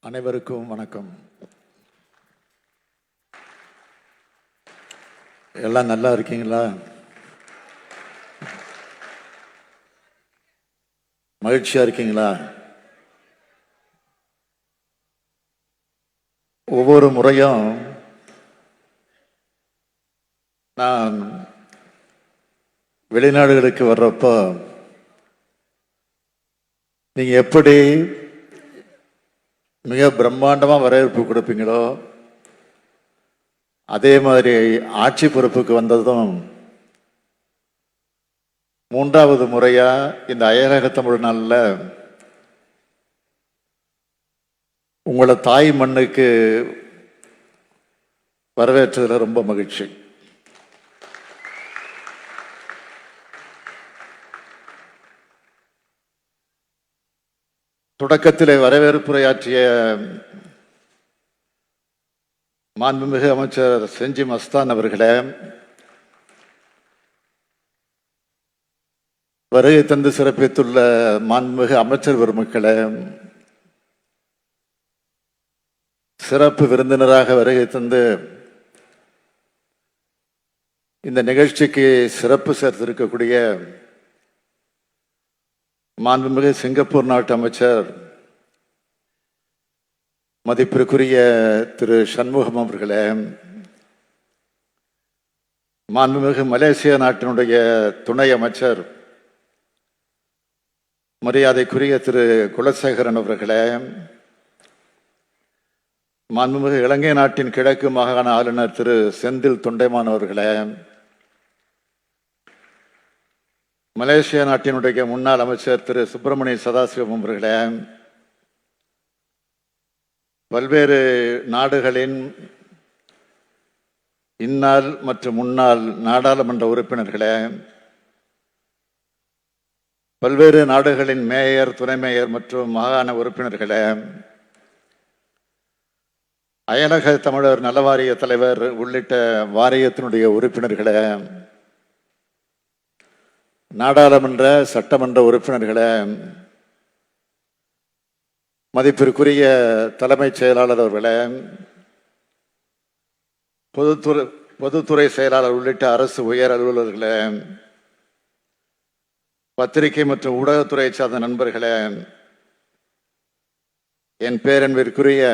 அனைவருக்கும் வணக்கம். எல்லாம் நல்லா இருக்கீங்களா? மகிழ்ச்சியா இருக்கீங்களா? ஒவ்வொரு முறையும் நான் வெளிநாடுகளுக்கு வர்றப்போ நீங்க எப்படி மிக பிரம்மாண்டமா வரவேற்பு கொடுப்பீங்களோ அதே மாதிரி ஆட்சி பொறுப்புக்கு வந்ததும் மூன்றாவது முறையா இந்த அயலக தமிழ் நாளில் உங்களை தாய் மண்ணுக்கு வரவேற்றதுல ரொம்ப மகிழ்ச்சி. தொடக்கத்தில் வரவேற்புரையாற்றிய மாண்புமிகு அமைச்சர் செஞ்சி மஸ்தான் அவர்களே, வருகை தந்து சிறப்பித்துள்ள மாண்புமிகு அமைச்சர் பெருமக்களே, சிறப்பு விருந்தினராக வருகை தந்து இந்த நிகழ்ச்சிக்கு சிறப்பு சேர்த்திருக்கக்கூடிய மாண்புமிகு சிங்கப்பூர் நாட்டு அமைச்சர் மதிப்பிற்குரிய திரு சண்முகம் அவர்களே, மாண்புமிகு மலேசிய நாட்டினுடைய துணை அமைச்சர் மரியாதைக்குரிய திரு குலசேகரன் அவர்களே, மாண்புமிகு இலங்கை நாட்டின் கிழக்கு மாகாண ஆளுநர் திரு செந்தில் தொண்டைமான் அவர்களே, மலேசிய நாட்டினுடைய முன்னாள் அமைச்சர் திரு சுப்பிரமணிய சதாசிவம் அவர்களே, பல்வேறு நாடுகளின் இந்நாள் மற்றும் முன்னாள் நாடாளுமன்ற உறுப்பினர்களே, பல்வேறு நாடுகளின் மேயர், துணை மேயர் மற்றும் மாகாண உறுப்பினர்களே, அயலக தமிழர் நலவாரிய தலைவர் உள்ளிட்ட வாரியத்தினுடைய உறுப்பினர்களே, நாடாளுமன்ற சட்டமன்ற உறுப்பினர்களே, மதிப்பிற்குரிய தலைமைச் செயலாளர் அவர்களே, பொதுத்துறை செயலாளர் உள்ளிட்ட அரசு உயர் அலுவலர்களே, பத்திரிகை மற்றும் ஊடகத்துறை சார்ந்த நண்பர்களே, என் பேரன்பிற்குரிய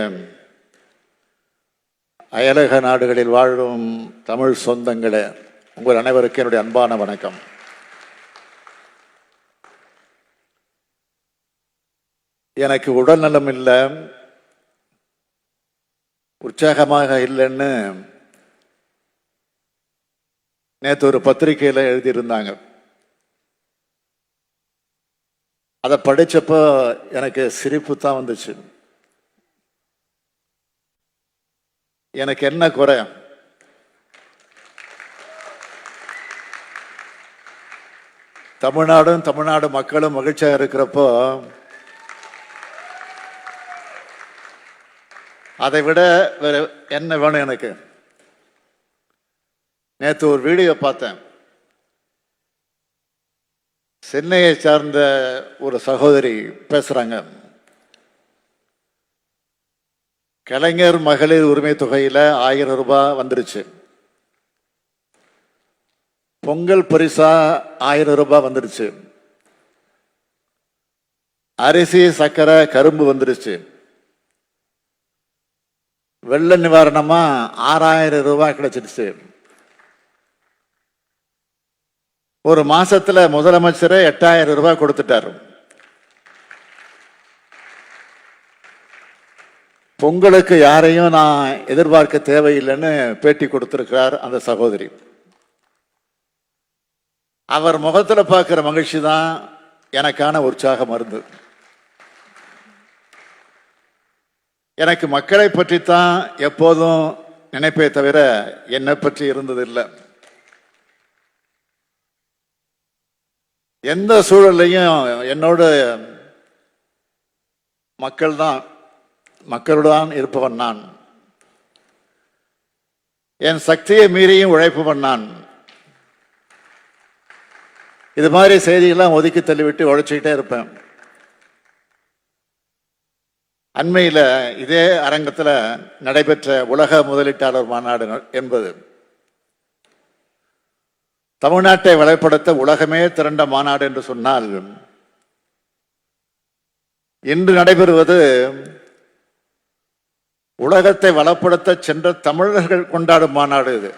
அயலக நாடுகளில் வாழும் தமிழ் சொந்தங்களே, உங்கள் அனைவருக்கும் என்னுடைய அன்பான வணக்கம். எனக்கு உடல் நலம் இல்லை, உற்சாகமாக இல்லைன்னு நேற்று ஒரு பத்திரிகையில் எழுதியிருந்தாங்க. அதை படிச்சப்போ எனக்கு சிரிப்பு தான் வந்துச்சு. எனக்கு என்ன குறை? தமிழ்நாடு மக்களும் மகிழ்ச்சியாக இருக்கிறப்போ அதை விட வேற என்ன வேணும் எனக்கு? நேற்று ஒரு வீடியோ பார்த்தேன். சென்னையை சார்ந்த ஒரு சகோதரி பேசுறாங்க. கலைஞர் மகளிர் உரிமை தொகையில 1000 ரூபாய் வந்துருச்சு. பொங்கல் பரிசா 1000 ரூபாய் வந்துருச்சு. அரிசி, சர்க்கரை, கரும்பு வந்துருச்சு. வெள்ள நிவாரணமா 6000 ரூபாய் கிடைச்சிருச்சு. ஒரு மாசத்துல முதலமைச்சரே 8000 ரூபாய் கொடுத்துட்டாரு. பொங்கலுக்கு யாரையும் நான் எதிர்பார்க்க தேவையில்லைன்னு பேட்டி கொடுத்திருக்கிறார் அந்த சகோதரி. அவர் முகத்துல பார்க்கிற மகிழ்ச்சி தான் எனக்கான உற்சாகம் மருந்து. எனக்கு மக்களை பற்றித்தான் எப்போதும் நினைப்பே தவிர என்னை பற்றி இருந்ததில்லை. எந்த சூழலையும் என்னோட மக்களுடன் இருப்பவன் நான். என் சக்தியை மீறியும் உழைப்பவன் நான். இது மாதிரி செய்திகள்லாம் ஒதுக்கி தள்ளிவிட்டு உழைச்சிக்கிட்டே இருப்பேன். அண்மையில் இதே அரங்கத்தில் நடைபெற்ற உலக முதலீட்டாளர் மாநாடு என்பது தமிழ்நாட்டை வளப்படுத்த உலகமே திரண்ட மாநாடு என்று சொன்னால், இன்று நடைபெறுவது உலகத்தை வளப்படுத்த சென்ற தமிழர்கள் கொண்டாடும் மாநாடு. இது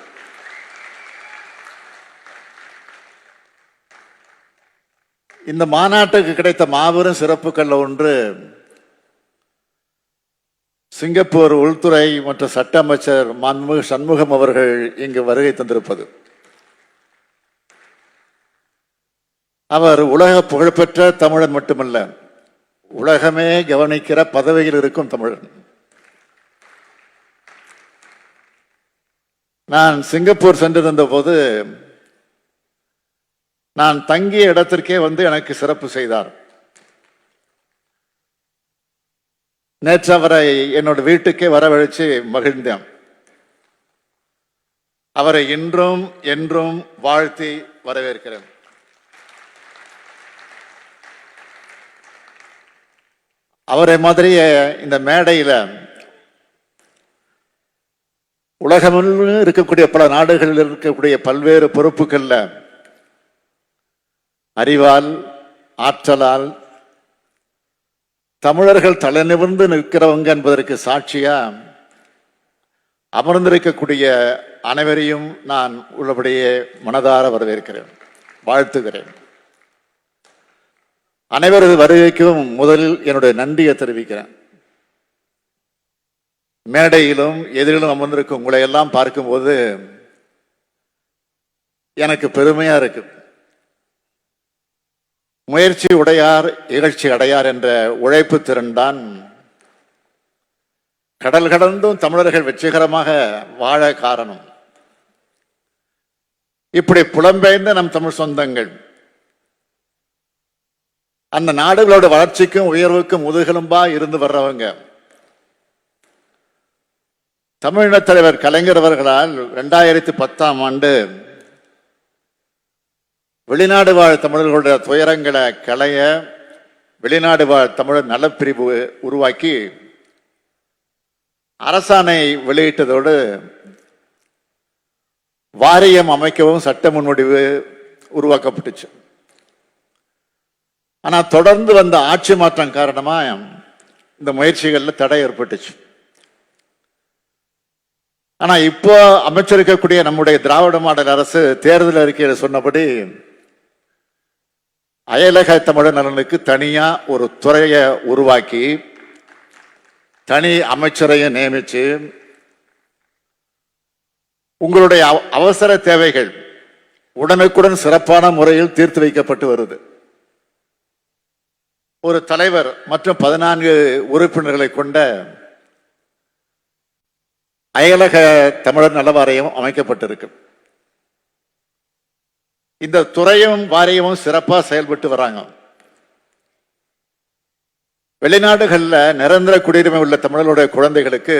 இந்த மாநாட்டுக்கு கிடைத்த மாபெரும் சிறப்புகள் ஒன்று, சிங்கப்பூர் உள்துறை மற்றும் சட்ட அமைச்சர் மாண்புமிகு சண்முகம் அவர்கள் இங்கு வருகை தந்திருப்பது. அவர் உலக புகழ்பெற்ற தமிழன் மட்டுமல்ல, உலகமே கவனிக்கிற பதவியில் இருக்கும் தமிழன். நான் சிங்கப்பூர் சென்றிருந்த போது நான் தங்கிய இடத்திற்கே வந்து எனக்கு சிறப்பு செய்தார். நேற்று அவரை என்னோட வீட்டுக்கே வரவழைச்சு மகிழ்ந்தேன். அவரை இன்றும் என்றும் வாழ்த்தி வரவேற்கிறேன். அவரை மாதிரியே இந்த மேடையில் உலகமெல்லாம் இருக்கக்கூடிய பல நாடுகளில் இருக்கக்கூடிய பல்வேறு பொறுப்புகள்ல அறிவால் ஆற்றலால் தமிழர்கள் தலை நிமிர்ந்து நிற்கிறவங்க என்பதற்கு சாட்சியா அமர்ந்திருக்கக்கூடிய அனைவரையும் நான் உள்ளபடியே மனதார வரவேற்கிறேன், வாழ்த்துகிறேன். அனைவரது வருகைக்கும் முதலில் என்னுடைய நன்றியை தெரிவிக்கிறேன். மேடையிலும் எதிரிலும் அமர்ந்திருக்கும் உங்களை எல்லாம் பார்க்கும்போது எனக்கு பெருமையா இருக்கு. முயற்சி உடையார் இகழ்ச்சி அடையார் என்ற உழைப்பு திறன்தான் கடல் கடந்தும் தமிழர்கள் வெற்றிகரமாக வாழ காரணம். இப்படி புலம்பெயர்ந்த நம் தமிழ் சொந்தங்கள் அந்த நாடுகளோட வளர்ச்சிக்கும் உயர்வுக்கும் முதுகெலும்பா இருந்து வர்றவங்க. தமிழின தலைவர் கலைஞர் அவர்களால் 2010ஆம் ஆண்டு வெளிநாடு வாழ் தமிழர்களுடைய துயரங்களை களைய வெளிநாடு வாழ் தமிழர் நலப்பிரிவு உருவாக்கி அரசாணை வெளியிட்டதோடு வாரியம் அமைக்கவும் சட்ட முன்வடிவு உருவாக்கப்பட்டுச்சு. ஆனா தொடர்ந்து வந்த ஆட்சி மாற்றம் காரணமா இந்த முயற்சிகள்ல தடை ஏற்பட்டுச்சு. ஆனா இப்போ அமைச்சிருக்கக்கூடிய நம்முடைய திராவிட மாடல் அரசு தேர்தல் அறிக்கையில் சொன்னபடி அயலக தமிழர் நலனுக்கு தனியா ஒரு துறையை உருவாக்கி தனி அமைச்சரையை நியமிச்சு உங்களுடைய அவசர தேவைகள் உடனுக்குடன் சிறப்பான முறையில் தீர்த்து வைக்கப்பட்டு வருது. ஒரு தலைவர் மற்றும் 14 உறுப்பினர்களை கொண்ட அயலக தமிழர் நல வாரியம் அமைக்கப்பட்டிருக்கு. இந்த துறையும் வாரியமும் சிறப்பா செயல்பட்டு வராங்க. வெளிநாடுகள்ல நிரந்தர குடியுரிமை உள்ள தமிழர்களுடைய குழந்தைகளுக்கு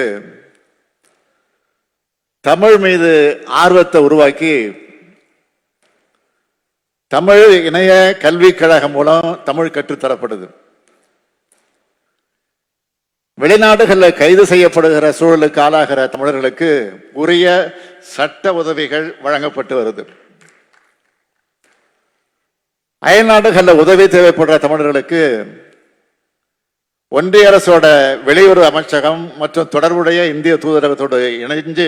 தமிழ் மீது ஆர்வத்தை உருவாக்கி தமிழ் இணைய கல்விக் கழகம் மூலம் தமிழ் கற்றுத்தரப்படுது. வெளிநாடுகளில் கைது செய்யப்படுகிற சூழலுக்கு ஆளாகிற தமிழர்களுக்கு உரிய சட்ட உதவிகள் வழங்கப்பட்டு வருது. அயல்நாடுகளில் உதவி தேவைப்படுற தமிழர்களுக்கு ஒன்றிய அரசோட வெளியுறவு அமைச்சகம் மற்றும் தொடர்புடைய இந்திய தூதரகத்தோடு இணைஞ்சு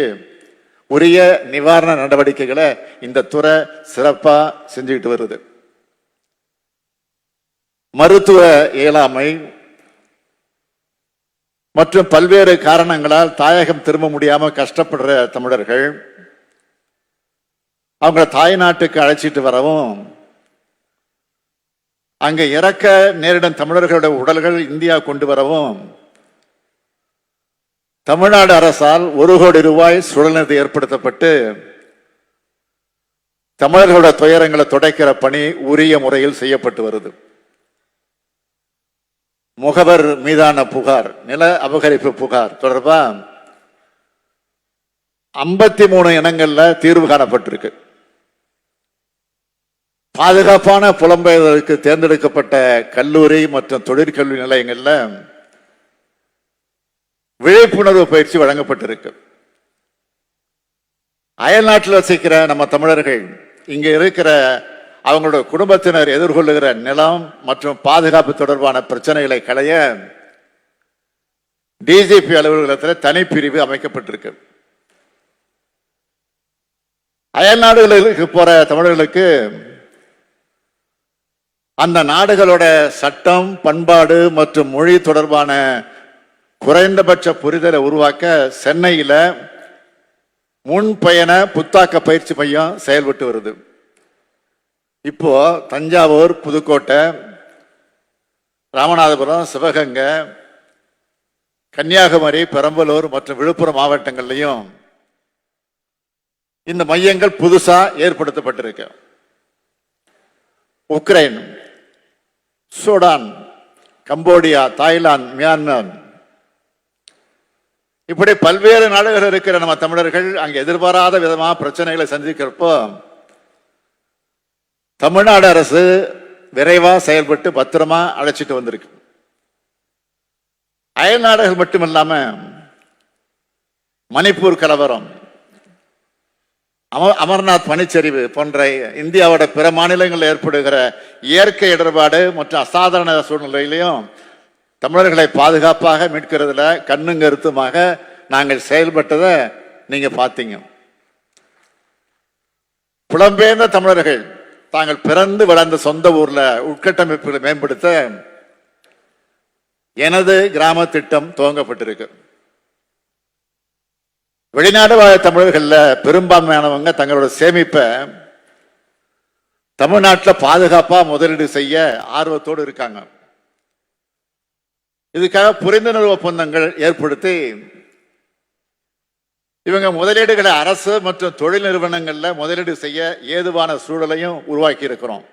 உரிய நிவாரண நடவடிக்கைகளை இந்த துறை சிறப்பா செஞ்சுக்கிட்டு வருது. மருத்துவ இயலாமை மற்றும் பல்வேறு காரணங்களால் தாயகம் திரும்ப முடியாம கஷ்டப்படுற தமிழர்கள் அவங்க தாய் நாட்டுக்கு அழைச்சிட்டு வரவும் அங்க இறக்க நேரிடும் தமிழர்களுடைய உடல்கள் இந்தியா கொண்டு வரவும் தமிழ்நாடு அரசால் 1 கோடி ரூபாய் சுழல்நிதி ஏற்படுத்தப்பட்டு தமிழர்களுடைய துயரங்களை துடைக்கிற பணி உரிய முறையில் செய்யப்பட்டு வருது. முகவர் மீதான புகார், நில அபகரிப்பு புகார் தொடர்பா 53 இனங்கள்ல தீர்வு காணப்பட்டிருக்கு. பாதுகாப்பான புலம்பெயர்தலுக்கு தேர்ந்தெடுக்கப்பட்ட கல்லூரி மற்றும் தொழிற்கல்வி நிலையங்கள்ல விழிப்புணர்வு பயிற்சி வழங்கப்பட்டிருக்கு. அயல் நாட்டில் வசிக்கிற நம்ம தமிழர்கள் இங்க இருக்கிற அவங்களோட குடும்பத்தினர் எதிர்கொள்ளுகிற நிலம் மற்றும் பாதுகாப்பு தொடர்பான பிரச்சனைகளை களைய டிஜிபி அலுவலகத்தில் தனிப்பிரிவு அமைக்கப்பட்டிருக்கு. அயல் நாடுகளுக்கு போற தமிழர்களுக்கு அந்த நாடுகளோட சட்டம், பண்பாடு மற்றும் மொழி தொடர்பான குறைந்தபட்ச புரிதலை உருவாக்க சென்னையில முன்பயண புத்தாக்க பயிற்சி மையம் செயல்பட்டு வருது. இப்போ தஞ்சாவூர், புதுக்கோட்டை, ராமநாதபுரம், சிவகங்கை, கன்னியாகுமரி, பெரம்பலூர் மற்றும் விழுப்புரம் மாவட்டங்கள்லையும் இந்த மையங்கள் புதுசா ஏற்படுத்தப்பட்டிருக்கு. Ukraine, Sudan, Cambodia, Thailand, Myanmar இப்படி பல்வேறு நாடுகள் இருக்கிற நம்ம தமிழர்கள் அங்க எதிர்பாராத விதமா பிரச்சனைகளை சந்திக்கிறப்போ தமிழ்நாடு அரசு விரைவா செயல்பட்டு பத்திரமா அழைச்சிட்டு வந்திருக்கு. அயல் நாடுகள் மட்டுமில்லாம மணிப்பூர் கலவரம், அமர்நாத் பனிச்சரிவு போன்ற இந்தியாவோட பிற மாநிலங்களில் ஏற்படுகிற இயற்கை இடர்பாடு மற்றும் அசாதாரண சூழ்நிலையிலையும் தமிழர்களை பாதுகாப்பாக மீட்கிறதுல கண்ணும் கருத்துமாக நாங்கள் செயல்பட்டதை நீங்க பார்த்தீங்க. புலம்பெயர்ந்த தமிழர்கள் தாங்கள் பிறந்து வளர்ந்த சொந்த ஊர்ல உட்கட்டமைப்புகளை மேம்படுத்த எனது கிராம திட்டம் துவங்கப்பட்டிருக்கு. வெளிநாடு வாழ தமிழர்கள்ல பெரும்பான்மையானவங்க தங்களோட சேமிப்பை தமிழ்நாட்டில் பாதுகாப்பா முதலீடு செய்ய ஆர்வத்தோடு இருக்காங்க. இதுக்காக புரிந்துணர்வு ஒப்பந்தங்கள் ஏற்படுத்தி இவங்க முதலீடுகளை அரசு மற்றும் தொழில் நிறுவனங்கள்ல முதலீடு செய்ய ஏதுவான சூழலையும் உருவாக்கி இருக்கிறோம்.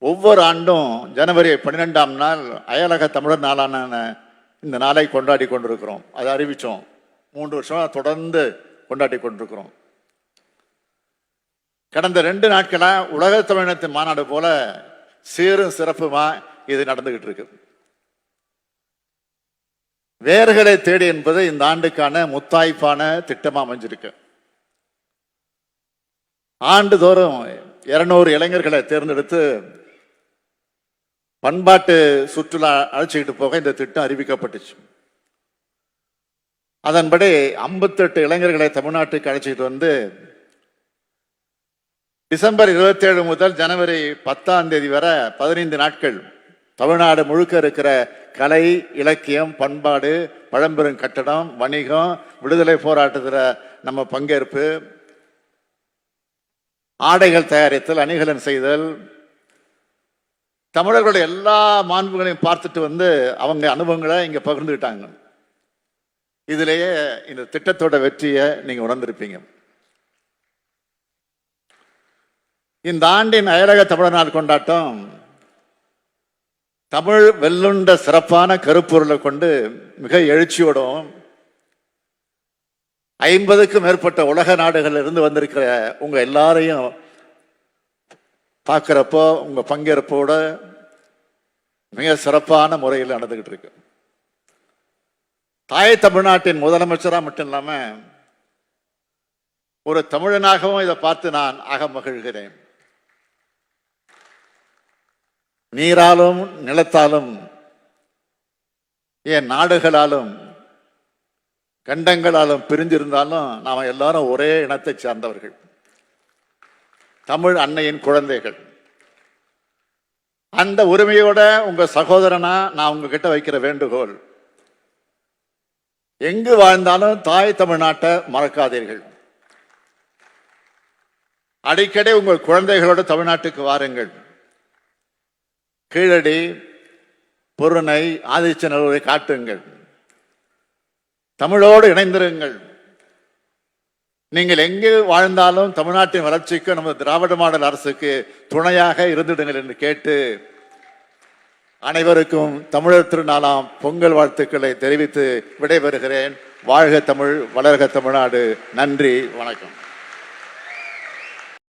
ஒவ்வொரு ஆண்டும் ஜனவரி 12ஆம் நாள் அயலக தமிழர் நாளான இந்த நாளை கொண்டாடி கொண்டிருக்கிறோம். அதை அறிவிச்சோம். 3 வருஷமா தொடர்ந்து கொண்டாடி கொண்டிருக்கிறோம். கடந்த 2 நாட்களா உலக தமிழினத்தின் மாநாடு போல சீரும் சிறப்புமா இது நடந்துகிட்டு இருக்கு. வேர்களை தேடி என்பது இந்த ஆண்டுக்கான முத்தாய்ப்பான திட்டமா அமைஞ்சிருக்கு. ஆண்டுதோறும் 200 இளைஞர்களை தேர்ந்தெடுத்து பண்பாட்டு சுற்றுலா அழைச்சிக்கிட்டு போக இந்த திட்டம் அறிவிக்கப்பட்டுச்சு. அதன்படி 58 இளைஞர்களை தமிழ்நாட்டுக்கு அழைச்சிட்டு வந்து டிசம்பர் 27 முதல் ஜனவரி 10ஆம் தேதி வரை 15 நாட்கள் தமிழ்நாடு முழுக்க இருக்கிற கலை, இலக்கியம், பண்பாடு, பழம்பெரும் கட்டடம், வணிகம், விடுதலை போராட்டத்தில் நம்ம பங்கேற்பு, ஆடைகள் தயாரித்தல், அணிகலன் செய்தல், தமிழர்களுடைய எல்லா மாண்புகளையும் பார்த்துட்டு வந்து அவங்க அனுபவங்களை இங்க பகிர்ந்துக்கிட்டாங்க. இதிலேயே இந்த திட்டத்தோட வெற்றியை நீங்க உணர்ந்திருப்பீங்க. இந்த ஆண்டின் அயலக தமிழர் நாள் கொண்டாட்டம் தமிழ் வெல்லுண்ட சிறப்பான கருப்பொருளை கொண்டு மிக எழுச்சியோடும் 50க்கும் மேற்பட்ட உலக நாடுகள் இருந்து வந்திருக்கிற உங்க எல்லாரையும் பார்க்கிறப்போ உங்க பங்கேற்போட மிக சிறப்பான முறையில் நடந்துகிட்டு இருக்கு. தாய் தமிழ்நாட்டின் முதலமைச்சரா மட்டும் இல்லாம ஒரு தமிழனாகவும் இதை பார்த்து நான் ஆக மகிழ்கிறேன். நீராலும் நிலத்தாலும் ஏன் நாடுகளாலும் கண்டங்களாலும் பிரிஞ்சிருந்தாலும் நாம எல்லாரும் ஒரே இனத்தை சார்ந்தவர்கள், தமிழ் அன்னையின் குழந்தைகள். அந்த உரிமையோட உங்க சகோதரனா நான் உங்ககிட்ட வைக்கிற வேண்டுகோள், எங்கு வாழ்ந்தாலும் தாய் தமிழ்நாட்டை மறக்காதீர்கள். அடிக்கடி உங்கள் குழந்தைகளோட தமிழ்நாட்டுக்கு வாருங்கள். கீழடி, பொருணை, ஆதிச்சநல்லூரை காட்டுங்கள். தமிழோடு இணைந்திருங்கள். நீங்கள் எங்கு வாழ்ந்தாலும் தமிழ்நாட்டின் வளர்ச்சிக்கு நமது திராவிட மாடல் அரசுக்கு துணையாக இருந்திடுங்கள் என்று கேட்டு அனைவருக்கும் தமிழர் திருநாளாம் பொங்கல் வாழ்த்துக்களை தெரிவித்து விடைபெறுகிறேன். வாழ்க தமிழ், வளர்க தமிழ்நாடு. நன்றி, வணக்கம்.